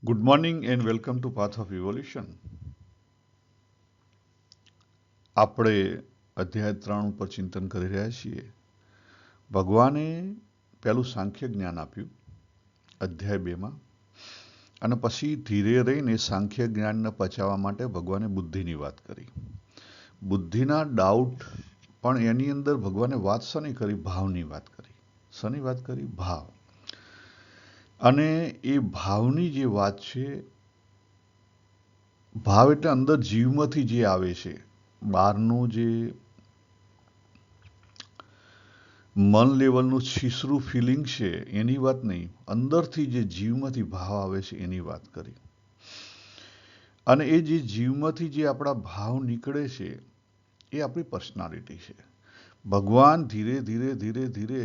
Good morning and welcome to Path of Evolution. આપણે અધ્યાય 3 ઉપર ચિંતન કરી રહ્યા છીએ. ભગવાને પહેલું સાંખ્ય જ્ઞાન આપ્યું અધ્યાય 2માં અને પછી ધીરે રહીને સાંખ્ય જ્ઞાનને પચાવવા માટે ભગવાને બુદ્ધિની વાત કરી. બુદ્ધિના ડાઉટ પણ એની અંદર ભગવાને વાત શની કરી? ભાવની વાત કરી. શની વાત કરી? ભાવ. અને એ ભાવની જે વાત છે, ભાવ એટલે અંદર જીવમાંથી જે આવે છે, બહારનું જે મન લેવલનું છીસરું ફિલિંગ છે એની વાત નહીં, અંદરથી જે જીવમાંથી ભાવ આવે છે એની વાત કરી. અને એ જે જીવમાંથી જે આપણા ભાવ નીકળે છે એ આપણી પર્સનાલિટી છે. ભગવાન ધીરે ધીરે ધીરે ધીરે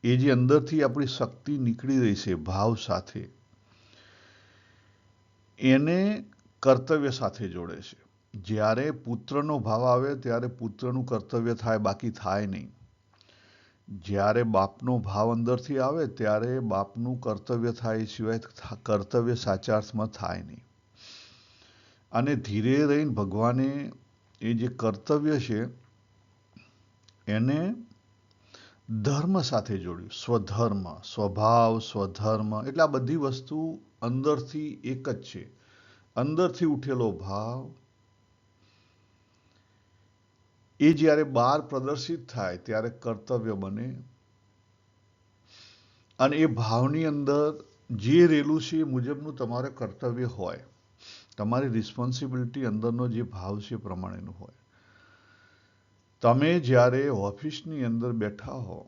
એ જે અંદરથી આપણી શક્તિ નીકળી રહી છે ભાવ સાથે, એને કર્તવ્ય સાથે જોડે છે. જ્યારે પુત્રનો ભાવ આવે ત્યારે પુત્રનું કર્તવ્ય થાય, બાકી થાય નહીં. જ્યારે બાપનો ભાવ અંદરથી આવે ત્યારે બાપનું કર્તવ્ય થાય, સિવાય કર્તવ્ય સાચા અર્થમાં થાય નહીં. અને ધીરે રહીને ભગવાને એ જે કર્તવ્ય છે એને ધર્મ સાથે જોડ્યું. સ્વધર્મ, સ્વભાવ, સ્વધર્મ એટલે આ બધી વસ્તુ અંદરથી એક જ છે. અંદરથી ઉઠેલો ભાવ એ જ્યારે બહાર પ્રદર્શિત થાય ત્યારે કર્તવ્ય બને. અને એ ભાવની અંદર જે રેલું છે એ મુજબનું તમારે કર્તવ્ય હોય. તમારી રિસ્પોન્સિબિલિટી અંદરનો જે ભાવ છે એ પ્રમાણેનું હોય. તમે જ્યારે ઓફિસની અંદર બેઠા હો,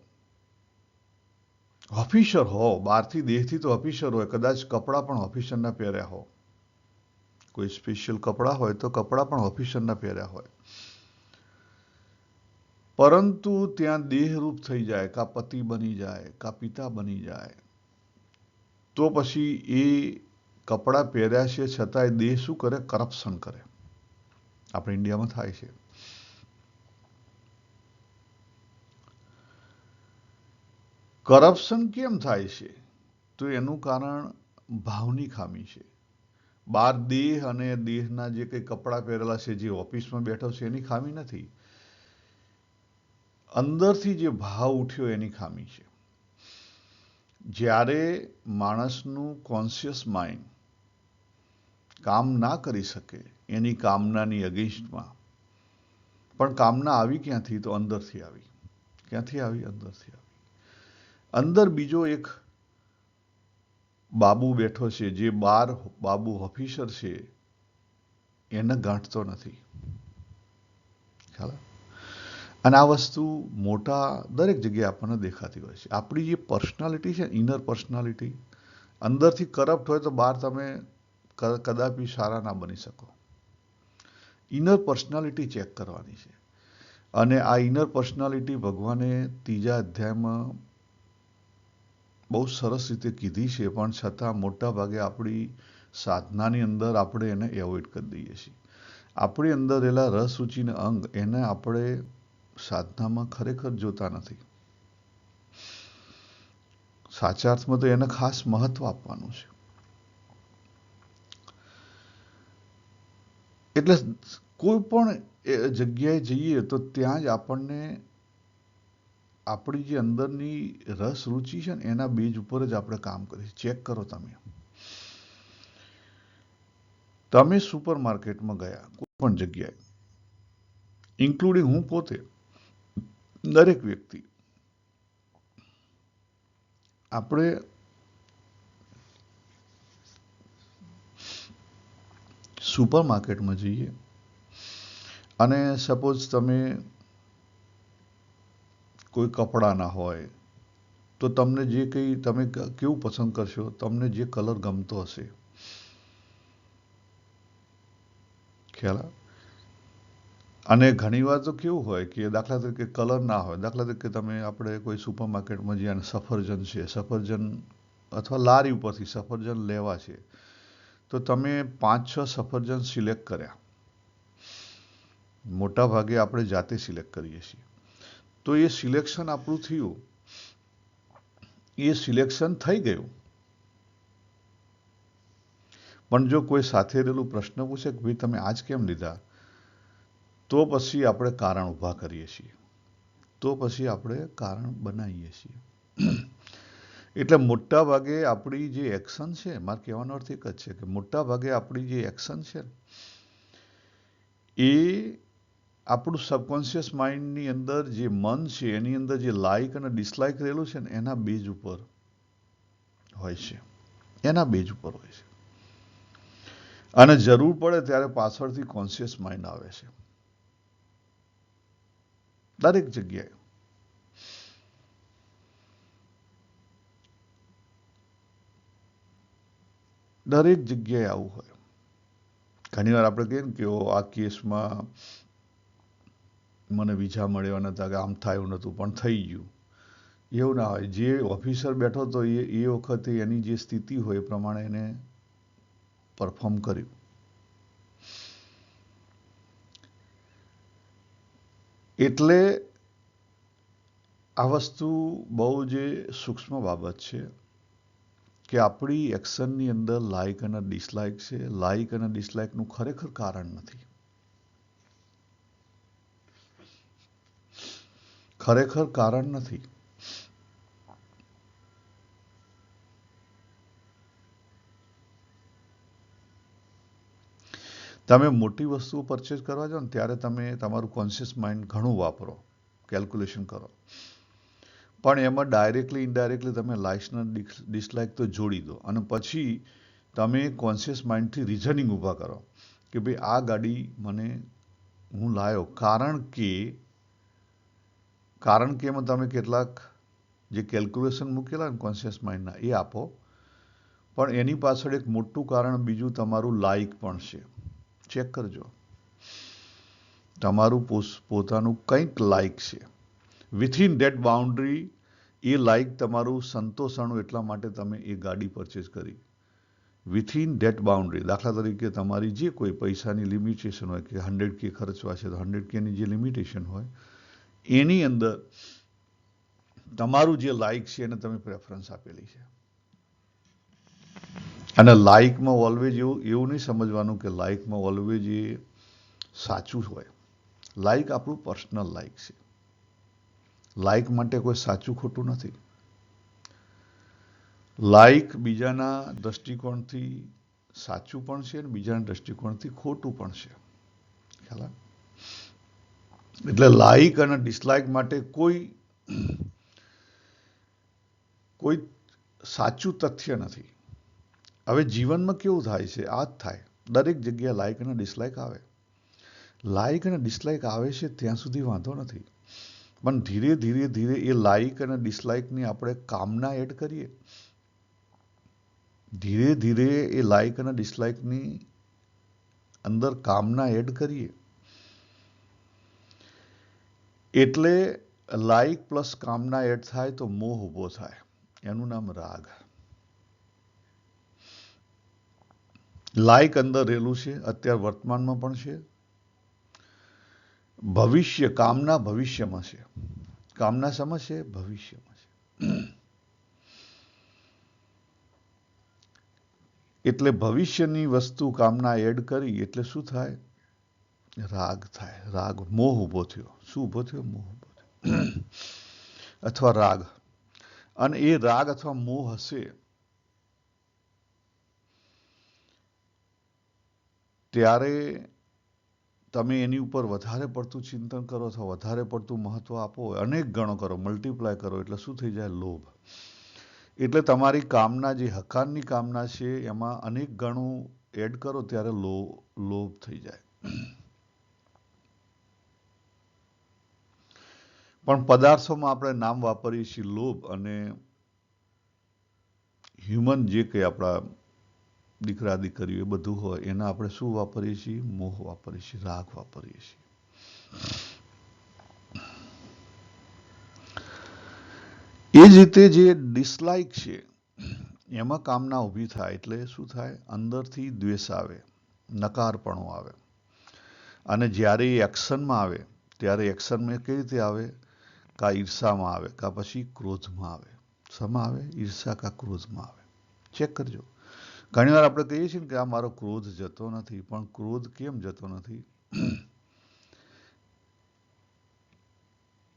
ઓફિસર હો, બહારથી દેહથી તો ઓફિસર હોય, કદાચ કપડાં પણ ઓફિસરના પહેર્યા હો, કોઈ સ્પેશિયલ કપડાં હોય તો કપડાં પણ ઓફિસરના પહેર્યા હોય, પરંતુ ત્યાં દેહરૂપ થઈ જાય, કા પતિ બની જાય, કા પિતા બની જાય, તો પછી એ કપડાં પહેર્યા છે છતાંય દેહ શું કરે? કરપ્શન કરે. આપણે ઇન્ડિયામાં થાય છે. કરપ્શન કેમ થાય છે? તો એનું કારણ ભાવની ખામી છે. બહાર દેહ અને દેહના જે કંઈ કપડાં પહેરેલા છે, જે ઓફિસમાં બેઠો છે એની ખામી નથી. અંદરથી જે ભાવ ઉઠ્યો એની ખામી છે. જ્યારે માણસનું કોન્શિયસ માઇન્ડ કામ ના કરી શકે એની કામનાની અગેન્સ્ટમાં, પણ કામના આવી ક્યાંથી? તો અંદરથી આવી. ક્યાંથી આવી? અંદરથી આવી. અંદર બીજો એક બાબુ બેઠો છે, જે બાર બાબુ ઓફિસર છે એને ગાંઠતો નથી. ખ્યાલ? અને આ વસ્તુ મોટા દરેક જગ્યાએ આપણને દેખાતી હોય છે. આપણી જે પર્સનાલિટી છે, ઇનર પર્સનાલિટી, અંદરથી કરપ્ટ હોય તો બહાર તમે કદાપી સારા ના બની શકો. ઇનર પર્સનાલિટી ચેક કરવાની છે. અને આ ઇનર પર્સનાલિટી ભગવાને 3જા અધ્યાયમાં બહુ સરસ રીતે કીધી છે, પણ છતાં મોટા ભાગે આપણી સાધનાની અંદર આપણે એને એવોઇડ કરી દઈએ છીએ. આપણી અંદર રહેલા રસ, રુચિને અંગ એને આપણે સાધનામાં ખરેખર જોતા નથી. સાચા અર્થમાં તો એને ખાસ મહત્વ આપવાનું છે. એટલે કોઈ પણ જગ્યાએ જઈએ તો ત્યાં જ આપણને આપણી જે અંદરની રસ રુચિ છે ને એના બેઝ ઉપર જ આપણે કામ કરીએ. ચેક કરો તમે. તમે સુપર માર્કેટમાં ગયા, કોઈ પણ જગ્યાએ, ઇન્ક્લુડિંગ હું પોતે, દરેક વ્યક્તિ, આપણે સુપર માર્કેટમાં જઈએ અને સપોઝ તમે કોઈ કપડાના હોય તો તમને જે કંઈ તમે કેવું પસંદ કરશો? તમને જે કલર ગમતો હશે. ખ્યાલ? અને ઘણીવાર તો કેવું હોય કે દાખલા તરીકે કલર ના હોય. દાખલા તરીકે તમે આપણે કોઈ સુપર માર્કેટમાં જઈએ અને સફરજન છે, સફરજન અથવા લારી ઉપરથી સફરજન લેવા છે, તો તમે 5-6 સફરજન સિલેક્ટ કર્યા. મોટા ભાગે આપણે જાતે સિલેક્ટ કરીએ છીએ. તો એ સિલેક્શન આપણું થયું, એ સિલેક્શન થઈ ગયું, પણ જો કોઈ સાથે રહેલું પ્રશ્ન પૂછે કે ભાઈ તમે આજ કેમ લીધા, તો પછી આપણે કારણ ઊભા કરીએ છીએ, તો પછી આપણે કારણ બનાવીએ છીએ. એટલે મોટા ભાગે આપણી જે એક્શન છે, મારે કહેવાનો અર્થ એક જ છે કે મોટા ભાગે આપણી જે એક્શન છે એ આપણું સબકોન્શિયસ માઇન્ડની અંદર જે મન છે એની અંદર જે લાઇક અને ડિસલાઇક રહેલું છે ને એના બેઝ ઉપર હોય છે, એના બેઝ ઉપર હોય છે. અને જરૂર પડે ત્યારે પાછળથી કોન્શિયસ માઇન્ડ આવે છે દરેક જગ્યાએ. દરેક જગ્યાએ આવું હોય. ઘણીવાર આપણે કહીએ ને કે આ કેસમાં મને વિઝા મળ્યો નતા, કે આમ થયું નહોતું પણ થઈ ગયું. એવું ના હોય. જે ઓફિસર બેઠો હતો એ વખતે એની જે સ્થિતિ હોય એ પ્રમાણે એને પરફોર્મ કર્યું. એટલે આ વસ્તુ બહુ જે સૂક્ષ્મ બાબત છે કે આપણી એક્શનની અંદર લાઇક અને ડિસલાઇક છે. લાઇક અને ડિસલાઇકનું ખરેખર કારણ નથી. ખરેખર કારણ નથી. તમે મોટી વસ્તુઓ પરચેસ કરવા જાઓ ને ત્યારે તમે તમારું કોન્શિયસ માઇન્ડ ઘણું વાપરો, કેલ્ક્યુલેશન કરો. પણ એમાં ડાયરેક્ટલી ઇનડાયરેક્ટલી તમે લાઇક્સના ડિસલાઇક તો જોડી દો અને પછી તમે કોન્શિયસ માઇન્ડથી રિઝનિંગ ઊભા કરો કે ભાઈ આ ગાડી મને હું લાવ્યો કારણ કે એમાં તમે કેટલાક જે કેલ્ક્યુલેશન મૂકેલા ને કોન્શિયસ માઇન્ડના એ આપો. પણ એની પાછળ એક મોટું કારણ બીજું તમારું લાઇક પણ છે. ચેક કરજો. તમારું પોતાનું કંઈક લાઇક છે. Within that boundary A like તમારું સંતોષાણું એટલા માટે તમે એ ગાડી પરચેસ કરી. Within that boundary. દાખલા તરીકે તમારી જે કોઈ પૈસાની લિમિટેશન હોય કે 100K ખર્ચવા છે તો 100Kની જે લિમિટેશન હોય એની અંદર તમારું જે લાઇક છે એને તમે પ્રેફરન્સ આપેલી છે. અને લાઇકમાં ઓલવેજ એવું નહીં સમજવાનું કે લાઇકમાં ઓલવેજ એ સાચું હોય. લાઇક આપણું પર્સનલ લાઇક છે. લાઇક માટે કોઈ સાચું ખોટું નથી. લાઇક બીજાના દ્રષ્ટિકોણથી સાચું પણ છે અને બીજાના દ્રષ્ટિકોણથી ખોટું પણ છે. ખ્યાલ આવે? એટલે લાઇક અને ડિસલાઇક માટે કોઈ સાચું તથ્ય નથી. હવે જીવનમાં કેવું થાય છે, આ જ થાય. દરેક જગ્યાએ લાઇક અને ડિસલાઇક આવે. લાઇક અને ડિસલાઇક આવે છે ત્યાં સુધી વાંધો નથી. પણ ધીરે ધીરે ધીરે એ લાઇક અને ડિસલાઇકની આપણે કામના એડ કરીએ. ધીરે ધીરે એ લાઇક અને ડિસલાઇકની અંદર કામના એડ કરીએ. એટલે લાઇક પ્લસ કામના એડ થાય તો મોહ ઊભો થાય. એનું નામ રાગ. લાઇક અંદર રહેલું છે, અત્યારે વર્તમાનમાં પણ છે. ભવિષ્ય કામના ભવિષ્યમાં છે. કામના શેમાં છે? ભવિષ્યમાં છે. એટલે ભવિષ્યની વસ્તુ કામના એડ કરી એટલે શું થાય? રાગ થાય. રાગ, મોહ ઊભો થયો. શું ઊભો થયો? મોહ ઊભો થયો. અથવા રાગ. અને એ રાગ અથવા મોહ હશે ત્યારે તમે એની ઉપર વધારે પડતું ચિંતન કરો અથવા વધારે પડતું મહત્વ આપો, અનેક ગણો કરો, મલ્ટીપ્લાય કરો એટલે શું થઈ જાય? લોભ. એટલે તમારી કામના જે હકારની કામના છે એમાં અનેક ગણું એડ કરો ત્યારે લોભ થઈ જાય. પણ પદાર્થોમાં આપણે નામ વાપરીએ છીએ લોભ, અને હ્યુમન જે કંઈ આપણા દીકરા દીકરીઓ એ બધું હોય એના આપણે શું વાપરીએ છીએ? મોહ વાપરીએ છીએ, રાગ વાપરીએ છીએ. એ જ રીતે જે ડિસલાઇક છે એમાં કામના ઊભી થાય એટલે શું થાય? અંદરથી દ્વેષ આવે, નકારપણું આવે. અને જ્યારે એ એક્શનમાં આવે ત્યારે એક્શનમાં કઈ રીતે આવે? કા ઈર્ષામાં આવે, કા પછી ક્રોધમાં આવે. શેમાં આવે? ઈર્ષા કા ક્રોધમાં આવે. ચેક કરજો. ઘણીવાર આપણે કહીએ છીએ કે આ મારો ક્રોધ જતો નથી, પણ ક્રોધ કેમ જતો નથી?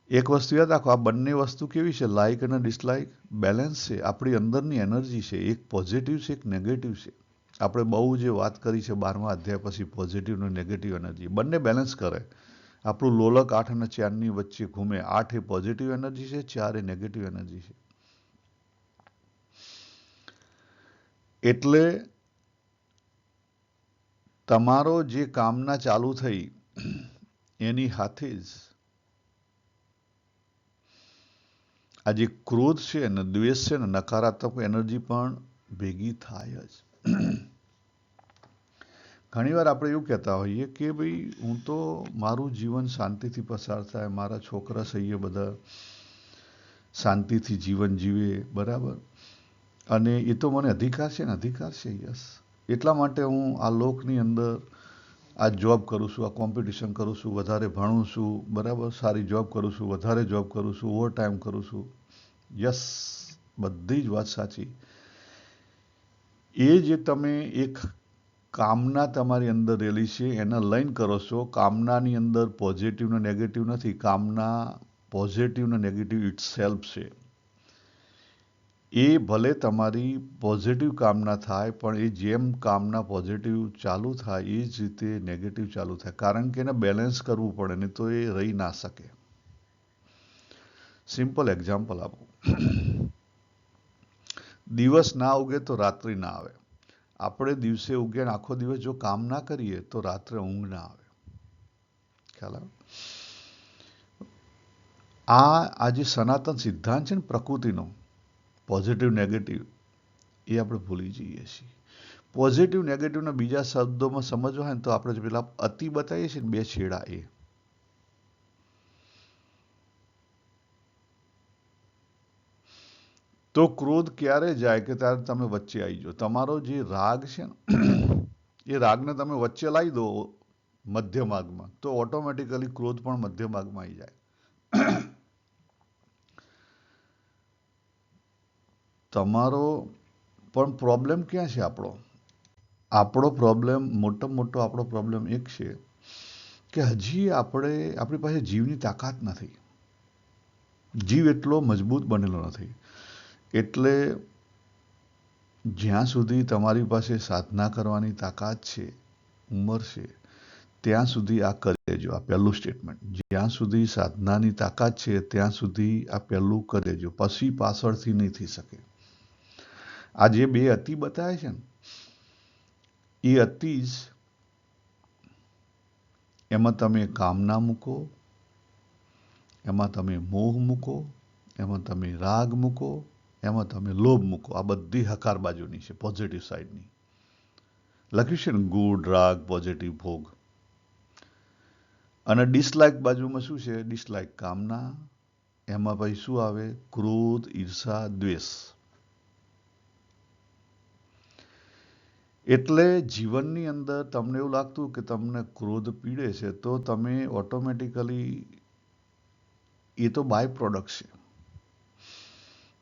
એક વસ્તુ યાદ રાખો, આ બંને વસ્તુ કેવી છે, લાઇક અને ડિસલાઇક બેલેન્સ છે. આપણી અંદરની એનર્જી છે, એક પોઝિટિવ છે, એક નેગેટિવ છે. આપણે બહુ જે વાત કરી છે 12મા અધ્યાય પછી, પોઝિટિવ અને નેગેટિવ એનર્જી બંને બેલેન્સ કરે. આપણું લોલક 8 અને 4ની વચ્ચે ઘૂમે. 8 એ પોઝિટિવ એનર્જી છે, 4 એ નેગેટિવ એનર્જી છે. એટલે તમારો જે કામના ચાલુ થઈ એની સાથે જ આ જે ક્રોધ છે ને, દ્વેષ છે ને, નકારાત્મક એનર્જી પણ ભેગી થાય જ. ઘણીવાર આપણે એવું કહેતા હોઈએ કે ભાઈ હું તો મારું જીવન શાંતિથી પસાર થાય, મારા છોકરા સહીએ બધા શાંતિથી જીવન જીવે, બરાબર, અને એ તો મને અધિકાર છે ને, અધિકાર છે, યસ, એટલા માટે હું આ લોકની અંદર આ જોબ કરું છું, આ કોમ્પિટિશન કરું છું, વધારે ભણું છું, બરાબર, સારી જોબ કરું છું, વધારે જોબ કરું છું, ઓવર ટાઈમ કરું છું, યસ, બધી જ વાત સાચી. એ જે તમે એક કામના તમારી અંદર રહેલી છે એને લઈને કરો છો. કામનાની અંદર પોઝિટિવ ને નેગેટિવ નથી. કામના પોઝિટિવ ને નેગેટિવ ઇટ સેલ્ફ છે. એ ભલે તમારી પોઝિટિવ કામના થાય, પણ એ જેમ કામના પોઝિટિવ ચાલુ થાય એ જ રીતે નેગેટિવ ચાલુ થાય. કારણ કે એને બેલેન્સ કરવું પડે, નહીં તો એ રહી ના શકે. સિમ્પલ એક્ઝામ્પલ આપું. દિવસ ના ઉગે તો રાત્રિ ના આવે. આપણે દિવસે ઉગે ને આખો દિવસ જો કામ ના કરીએ તો રાત્રે ઊંઘ ના આવે. ખ્યાલ આવે? આ જે સનાતન સિદ્ધાંત છે ને પ્રકૃતિનો, પોઝિટિવ નેગેટિવ, એ આપણે ભૂલી જઈએ છીએ. પોઝિટિવ નેગેટિવના બીજા શબ્દોમાં સમજવા હોય ને તો આપણે જે પેલા અતિ બતાવીએ છીએ ને, બે છેડા, એ તો ક્રોધ ક્યારે જાય કે ત્યારે તમે વચ્ચે આવી જાઓ. તમારો જે રાગ છે ને એ રાગને તમે વચ્ચે લાવી દો મધ્ય માર્ગમાં, તો ઓટોમેટિકલી ક્રોધ પણ મધ્ય માર્ગમાં આવી જાય. તમારો પણ પ્રોબ્લેમ ક્યાં છે? આપણો પ્રોબ્લેમ, મોટામાં મોટો આપણો પ્રોબ્લેમ એક છે કે હજી આપણી પાસે જીવની તાકાત નથી. જીવ એટલો મજબૂત બનેલો નથી. એટલે જ્યાં સુધી તમારી પાસે સાધના કરવાની તાકાત છે, ઉંમર છે, ત્યાં સુધી આ કરી લેજો. આ પહેલું સ્ટેટમેન્ટ. જ્યાં સુધી સાધનાની તાકાત છે ત્યાં સુધી આ પહેલું કરી લેજો. પછી પાછળથી નહીં થઈ શકે. આ જે બે અતિ બતાવે છે ને, એ અતિ જ, એમાં તમે કામના મૂકો, એમાં તમે મોહ મૂકો, એમાં તમે રાગ મૂકો, એમાં તમે લોભ મૂકો. આ બધી હકાર બાજુની છે, પોઝિટિવ સાઈડની. લખ્યું છે ને, ગુડ, રાગ, પોઝિટિવ, ભોગ. અને ડિસલાઇક બાજુમાં શું છે? ડિસલાઇક કામના. એમાં પછી શું આવે? ક્રોધ, ઈર્ષા, દ્વેષ. એટલે જીવનની અંદર તમને એવું લાગતું કે તમને ક્રોધ પીડે છે, તો તમે ઓટોમેટિકલી, એ તો બાય પ્રોડક્ટ છે.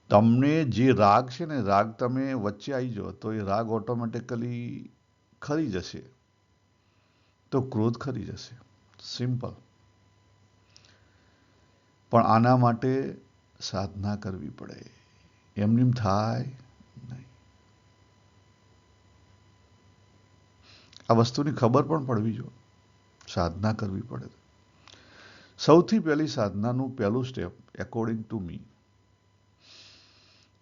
તમને જે રાગ છે ને, રાગ તમે વચ્ચે આવી જાઓ તો એ રાગ ઓટોમેટિકલી ખરી જશે, તો ક્રોધ ખરી જશે. સિમ્પલ. પણ આના માટે સાધના કરવી પડે. એમનેમ થાય નહીં. આ વસ્તુની ખબર પણ પડવી જોઈએ. સાધના કરવી પડે. સૌથી પહેલી સાધનાનું પહેલું સ્ટેપ, એકોર્ડિંગ ટુ મી,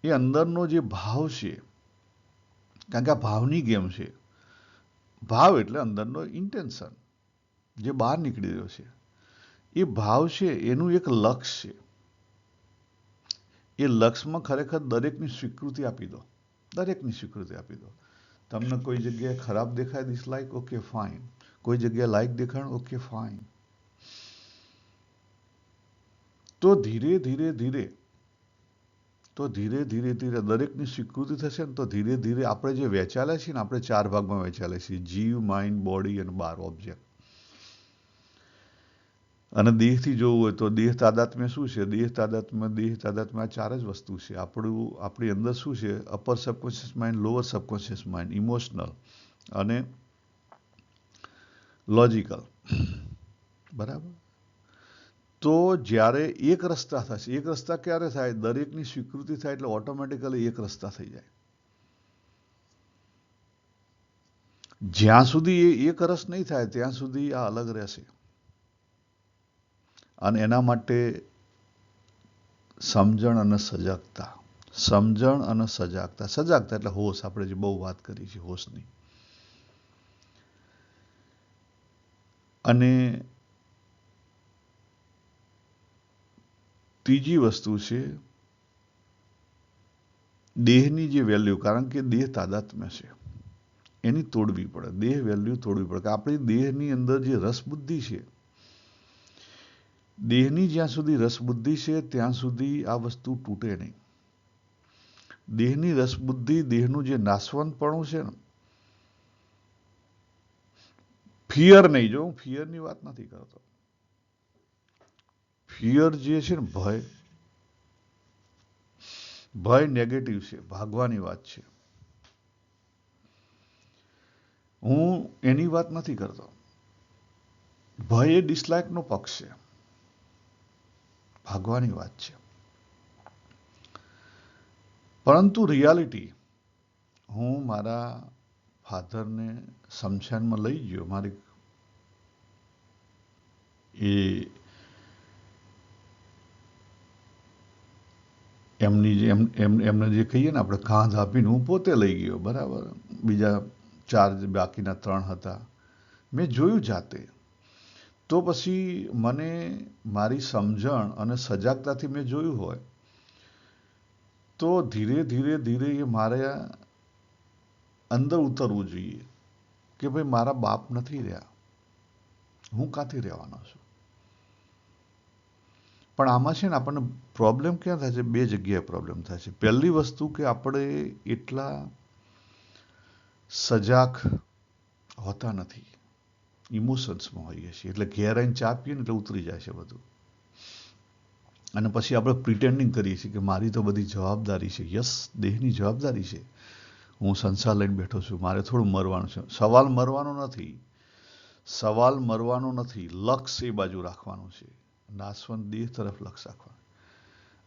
એ અંદરનો જે ભાવ છે, કારણ કે આ ભાવની ગેમ છે. ભાવ એટલે અંદરનો ઇન્ટેન્શન જે બહાર નીકળી રહ્યો છે. એ ભાવ છે, એનું એક લક્ષ્ય છે. એ લક્ષ્યમાં ખરેખર દરેકની સ્વીકૃતિ આપી દો. દરેકની સ્વીકૃતિ આપી દો. તમને કોઈ જગ્યાએ ખરાબ દેખાય, ડિસલાઇક, ઓકે ફાઇન. કોઈ જગ્યાએ લાઇક દેખાણ, ઓકે ફાઇન. તો ધીરે ધીરે ધીરે દરેકની સ્વીકૃતિ થશે ને, તો ધીરે ધીરે આપણે જે વહેંચાયેલા છીએ ને, આપણે 4 ભાગમાં વહેંચાયેલા છીએ: જીવ, માઇન્ડ, બોડી અને 12 ઓબ્જેક્ટ. અને દેહથી જોવું હોય તો દેહ તાદાત્મ્ય શું છે? દેહ તાદાત્મ્ય આ ચાર જ વસ્તુ છે. આપણી અંદર શું છે? Upper subconscious mind, lower subconscious mind, emotional અને લોજિકલ. બરાબર. તો જ્યારે એક રસ્તા થશે, એક રસ્તા ક્યારે થાય? દરેકની સ્વીકૃતિ થાય એટલે ઓટોમેટિકલી એક રસ્તા થઈ જાય. જ્યાં સુધી એ એક રસ નહીં થાય ત્યાં સુધી આ અલગ રહેશે. અને એના માટે સમજણ અને સજાગતા. સમજણ અને સજાગતા. સજાગતા એટલે હોશ. આપણે જે બહુ વાત કરી છે હોશની. અને ત્રીજી વસ્તુ છે દેહની જે વેલ્યુ, કારણ કે દેહ તાદાત્મ્ય છે, એની તોડવી પડે. દેહ વેલ્યુ તોડવી પડે. કે આપણી દેહની અંદર જે રસબુદ્ધિ છે, દેહની જ્યાં સુધી રસબુદ્ધિ છે ત્યાં સુધી આ વસ્તુ તૂટે નહીં. દેહની રસબુદ્ધિ, દેહનું જે નાશવંતપણું છે ને, ફિયર નહીં. જો હું ફિયરની વાત નથી કરતો. ફિયર જે છે ને, ભય નેગેટિવ છે, ભાગવાની વાત છે. હું એની વાત નથી કરતો. ભય એ ડિસલાઇકનો પક્ષ છે, ભાગવાની વાત છે. પરંતુ રિયાલિટી, હું મારા ફાધરને શમશાનમાં લઈ ગયો. મારી એમને જે કહીએ ને આપણે, કાંધ આપીને હું પોતે લઈ ગયો. બરાબર. બીજા બાકીના 3 હતા. મેં જોયું જાતે. તો પછી મને મારી સમજણ અને સજાગતાથી મેં જોયું હોય તો ધીરે ધીરે ધીરે એ મારે અંદર ઉતરવું જોઈએ કે ભાઈ મારા બાપ નથી રહ્યા, હું ક્યાંથી રહેવાનો છું. પણ આમાં છે ને આપણને પ્રોબ્લેમ ક્યાં થાય છે? 2 જગ્યાએ પ્રોબ્લેમ થાય છે. પહેલી વસ્તુ કે આપણે એટલા સજાગ હોતા નથી, ઇમોશન્સમાં હોઈએ છીએ. એટલે ઘેર આવીને ચા પીએ ને એટલે ઉતરી જાય છે બધું. અને પછી આપણે પ્રિટેન્ડિંગ કરીએ છીએ કે મારી તો બધી જવાબદારી છે. યસ, દેહની જવાબદારી છે. હું સંસાર લઈને બેઠો છું, મારે થોડું મરવાનું છે. સવાલ મરવાનો નથી. સવાલ મરવાનો નથી. લક્ષ એ બાજુ રાખવાનું છે. નાશવંત દેહ તરફ લક્ષ રાખવાનું.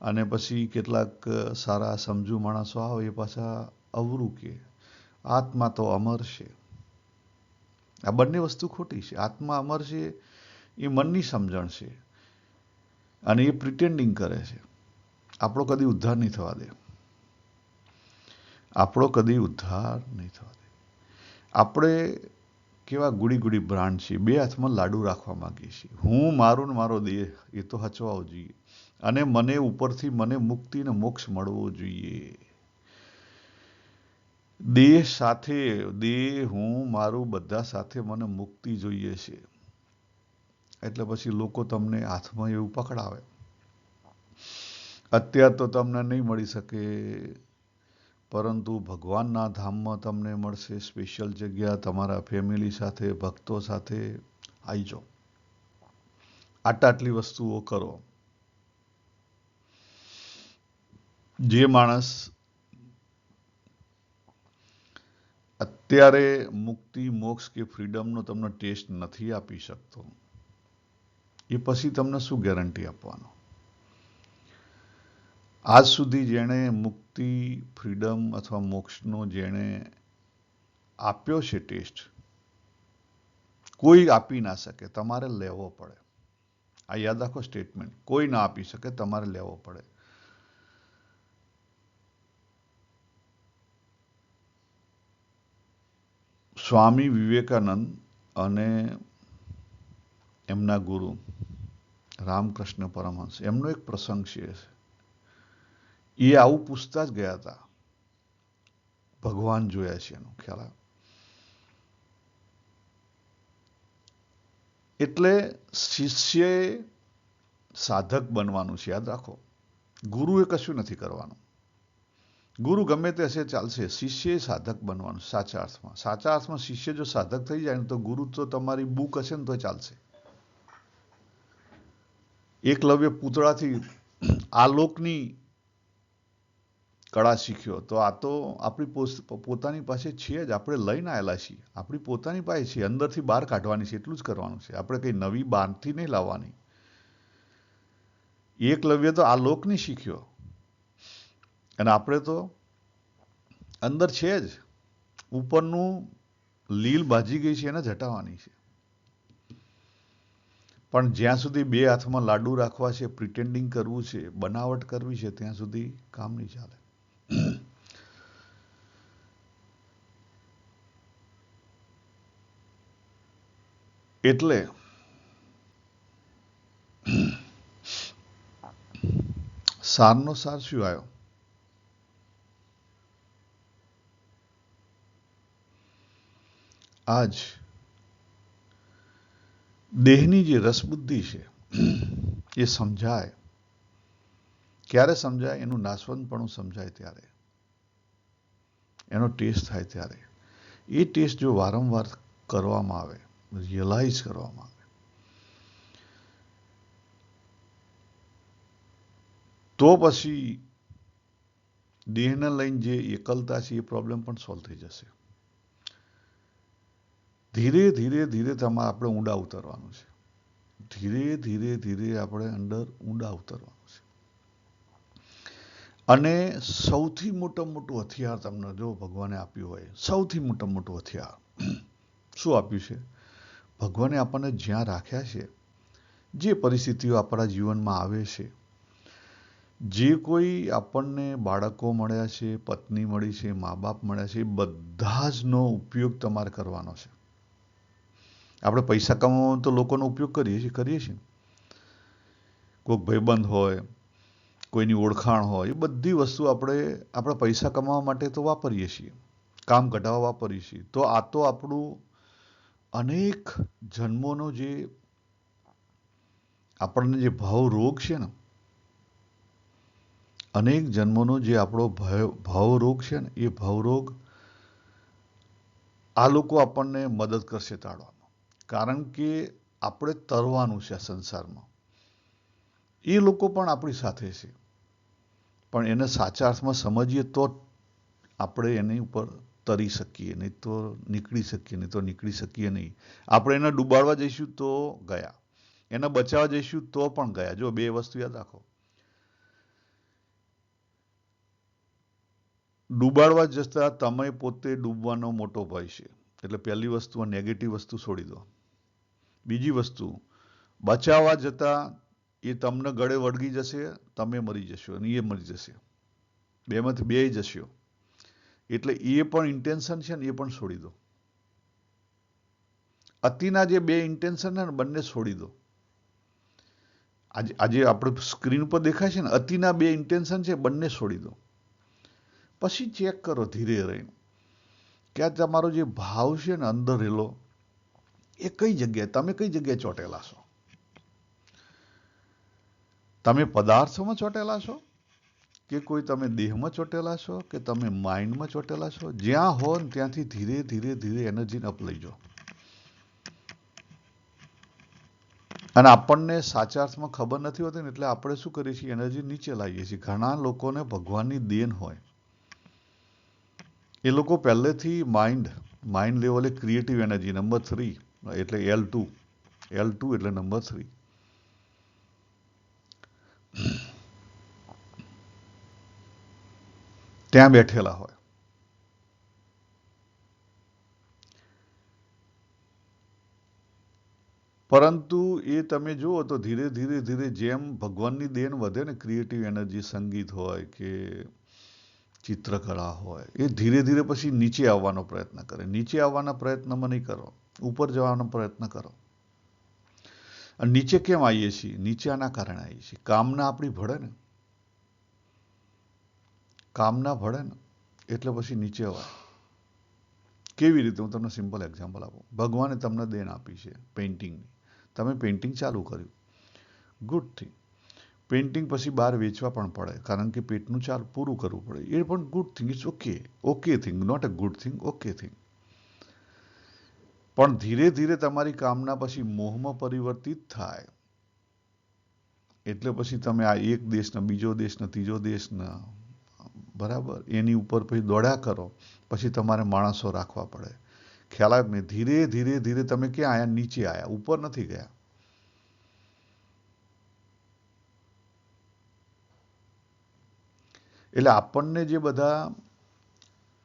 અને પછી કેટલાક સારા સમજુ માણસો આવે એ પાછા અવરું કે આત્મા તો અમર છે. આ બંને વસ્તુ ખોટી છે. આત્મા અમર છે એ મનની સમજણ છે અને એ પ્રિટેન્ડિંગ કરે છે. આપણો કદી ઉદ્ધાર નહીં થવા દે. આપણો કદી ઉદ્ધાર નહીં થવા દે. આપણે કેવા ગુડી બ્રાન્ડ છીએ. 2 હાથમાં લાડુ રાખવા માંગીએ છીએ. હું, મારું ને મારો દેહ, એ તો હચવાવો જોઈએ. અને મને ઉપરથી મને મુક્તિ ને મોક્ષ મળવો જોઈએ. દેહ સાથે, દેહ, હું, મારું, બધા સાથે મને મુક્તિ જોઈએ છે. એટલે પછી લોકો તમને હાથમાં એવું પકડાવે. અત્યાર તો તમને નહીં મળી શકે, પરંતુ ભગવાનના ધામમાં તમને મળશે સ્પેશિયલ જગ્યા. તમારા ફેમિલી સાથે, ભક્તો સાથે આવી જાઓ. આટલી વસ્તુઓ કરો. જે માણસ અત્યારે મુક્તિ, મોક્ષ કે ફ્રીડમનો તમને ટેસ્ટ નથી આપી શકતો, એ પછી તમને શું ગેરંટી આપવાનો? આજ સુધી જેણે મુક્તિ, ફ્રીડમ અથવા મોક્ષનો જેણે આપ્યો છે ટેસ્ટ, કોઈ આપી ના શકે. તમારે લેવો પડે. આ યાદ રાખો સ્ટેટમેન્ટ. કોઈ ના આપી શકે, તમારે લેવો પડે. સ્વામી વિવેકાનંદ અને એમના ગુરુ રામકૃષ્ણ પરમહંસ, એમનો એક પ્રસંગ છે. એ આવું પૂછતા જ ગયા હતા. ભગવાન જોયા છે એનો ખ્યાલ આવે. એટલે શિષ્યએ સાધક બનવાનું છે. યાદ રાખો, ગુરુએ કશું નથી કરવાનું. ગુરુ ગમે તે હશે ચાલશે. શિષ્યએ સાધક બનવાનું સાચા અર્થમાં. સાચા અર્થમાં શિષ્ય જો સાધક થઈ જાય ને તો ગુરુ તો તમારી બુક હશે ને તો ચાલશે. એકલવ્ય પૂતળાથી આ લોકની કળા શીખ્યો, તો આ તો આપણી પોતાની પાસે છે જ, આપણે લઈને આવેલા છીએ, આપણી પોતાની પાસે છે, અંદરથી બહાર કાઢવાની છે, એટલું જ કરવાનું છે. આપણે કંઈ નવી બહારથી નહીં લાવવાની. એકલવ્ય તો આ લોકની શીખ્યો, અને આપણે તો અંદર છે જ, ઉપરનું લીલ ભાજી ગઈ છે એને જ હટાવવાની છે. પણ જ્યાં સુધી બે હાથમાં લાડુ રાખવા છે, પ્રિટેન્ડિંગ કરવું છે, બનાવટ કરવી છે, ત્યાં સુધી કામ નહીં ચાલે. એટલે સારનો સાર શું આવ્યો? આજ દેહની જે રસબુદ્ધિ છે એ સમજાય. ક્યારે સમજાય? એનું નાશવંતપણું સમજાય ત્યારે, એનો ટેસ્ટ થાય ત્યારે. એ ટેસ્ટ જો વારંવાર કરવામાં આવે, રિયલાઇઝ કરવામાં આવે, તો પછી દેહને લઈને જે એકલતા છે એ પ્રોબ્લેમ પણ સોલ્વ થઈ જશે. ધીરે ધીરે ધીરે આપણે ઊંડા ઉતરવાનું છે. ધીરે ધીરે ધીરે આપણે અંદર ઊંડા ઉતરવાનું છે. અને સૌથી મોટામાં મોટું હથિયાર તમને જો ભગવાને આપ્યું હોય, સૌથી મોટામાં મોટું હથિયાર શું આપ્યું છે? ભગવાને આપણને જ્યાં રાખ્યા છે, જે પરિસ્થિતિઓ આપણા જીવનમાં આવે છે, જે કોઈ આપણને બાળકો મળ્યા છે, પત્ની મળી છે, મા બાપ મળ્યા છે, એ બધા જનો ઉપયોગ તમારે કરવાનો છે. આપણે પૈસા કમાવાનો તો લોકોનો ઉપયોગ કરીએ છીએ. કોઈક ભાઈબંધ હોય, કોઈની ઓળખાણ હોય, એ બધી વસ્તુ આપણે આપણા પૈસા કમાવા માટે તો વાપરીએ છીએ, કામ કઢાવવા વાપરીએ છીએ. તો આ તો આપણું અનેક જન્મોનો જે આપણને જે ભાવ રોગ છે ને, અનેક જન્મોનો જે આપણો ભાવ રોગ છે ને, એ ભાવરોગ આ લોકો આપણને મદદ કરશે ટાળવામાં. કારણ કે આપણે તરવાનું છે આ સંસારમાં. એ લોકો પણ આપણી સાથે છે, પણ એને સાચા અર્થમાં સમજીએ તો આપણે એની ઉપર તરી શકીએ, નહીં તો નીકળી શકીએ નહીં. આપણે એને ડૂબાડવા જઈશું તો ગયા, એને બચાવવા જઈશું તો પણ ગયા. જો બે વસ્તુ યાદ રાખો, ડૂબાડવા જતા તમે પોતે ડૂબવાનો મોટો ભય છે. એટલે પહેલી વસ્તુ નેગેટિવ વસ્તુ છોડી દો. બીજી વસ્તુ, બચાવવા જતા એ તમને ગળે વળગી જશે, તમે મરી જશો અને એ મરી જશે, બેમાંથી બે જશો. એટલે એ પણ ઇન્ટેન્શન છે ને, એ પણ છોડી દો. અતિના જે બે ઇન્ટેન્શન છે ને, બંને છોડી દો. આજે આપણે સ્ક્રીન પર દેખાય છે ને, અતિના બે ઇન્ટેન્શન છે, બંને છોડી દો. પછી ચેક કરો ધીરે રહીને કે આ તમારો જે ભાવ છે ને અંદર રહેલો, એ કઈ જગ્યાએ, તમે કઈ જગ્યાએ ચોટેલા છો? તમે પદાર્થોમાં ચોટેલા છો, કે કોઈ તમે દેહમાં ચોટેલા છો, કે તમે માઇન્ડમાં ચોટેલા છો? જ્યાં હો ને ત્યાંથી ધીરે ધીરે ધીરે એનર્જીને અપ લઈ જાઓ. અને આપણને સાચા અર્થમાં ખબર નથી હોતી ને, એટલે આપણે શું કરીએ છીએ? એનર્જી નીચે લાવીએ છીએ. ઘણા લોકોને ભગવાનની દેન હોય, એ લોકો પહેલેથી માઇન્ડ લેવલે ક્રિએટિવ એનર્જી નંબર 3, એટલે L2 એટલે નંબર 3, ત્યાં બેઠેલા હોય. પરંતુ એ તમે જુઓ તો ધીરે ધીરે ધીરે જેમ ભગવાનની દેન વધે ને, ક્રિએટિવ એનર્જી, સંગીત હોય કે ચિત્રકળા હોય, એ ધીરે ધીરે પછી નીચે આવવાનો પ્રયત્ન કરે. નીચે આવવાના પ્રયત્નમાં નહીં કરો, ઉપર જવાનો પ્રયત્ન કરો. અને નીચે કેમ આવીએ છીએ? નીચે આના કારણે આવીએ છીએ. કામના આપણી ભળે ને, કામના ભળે ને એટલે પછી નીચે અવાય. કેવી રીતે? હું તમને સિમ્પલ એક્ઝામ્પલ આપું. ભગવાને તમને દેન આપી છે પેઇન્ટિંગની, તમે પેઇન્ટિંગ ચાલુ કર્યું, ગુડ થિંગ. પેઇન્ટિંગ પછી બહાર વેચવા પણ પડે, કારણ કે પેટનું પૂરું કરવું પડે, એ પણ good thing. It's okay thing, not a good thing, okay thing. પણ ધીરે ધીરે તમારી કામના પછી મોહમાં પરિવર્તિત થાય, એટલે પછી તમે આ એક દેશના બીજો દેશના ત્રીજો દેશના બરાબર એની ઉપર પછી દોડ્યા કરો, પછી તમારે માણસો રાખવા પડે. ખ્યાલ આવે ને? ધીરે ધીરે ધીરે તમે ક્યાં આયા? નીચે આયા, ઉપર નથી ગયા. એટલે આપણને જે બધા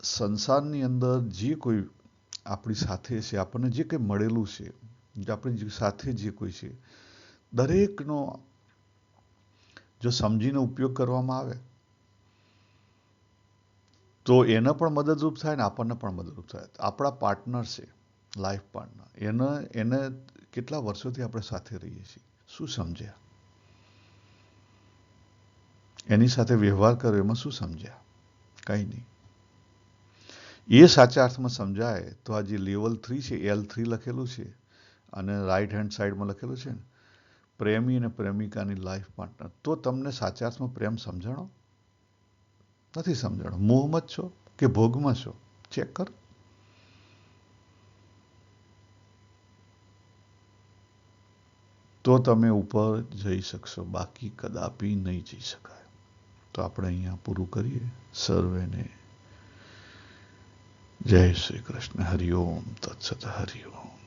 સંસારની અંદર જે કોઈ આપણી સાથે છે, આપણને જે કંઈ મળેલું છે, આપણી સાથે જે કોઈ છે, દરેકનો જો સમજીને ઉપયોગ કરવામાં આવે તો એને પણ મદદરૂપ થાય ને આપણને પણ મદદરૂપ થાય. આપણા પાર્ટનર છે, લાઈફ પાર્ટનર, એને કેટલા વર્ષોથી આપણે સાથે રહીએ છીએ, શું સમજ્યા? એની સાથે વ્યવહાર કર્યો એમાં શું સમજ્યા? કંઈ નહીં. એ સાચા અર્થમાં સમજાય તો આ જે લેવલ 3 છે, L3 લખેલું છે, અને રાઈટ હેન્ડ સાઈડમાં લખેલું છે ને, પ્રેમી અને પ્રેમિકાની લાઈફ પાર્ટનર, તો તમને સાચા અર્થમાં પ્રેમ સમજાણો? નથી સમજાણો. મોહમાં છો કે ભોગમાં છો? ચેક કરો. તો તમે ઉપર જઈ શકશો, બાકી કદાપી નહીં જઈ શકાય. તો આપણે અહીંયા પૂરું કરીએ. સર્વેને જય શ્રી કૃષ્ણ. હરિઓમ તત્સત. હરિઓમ.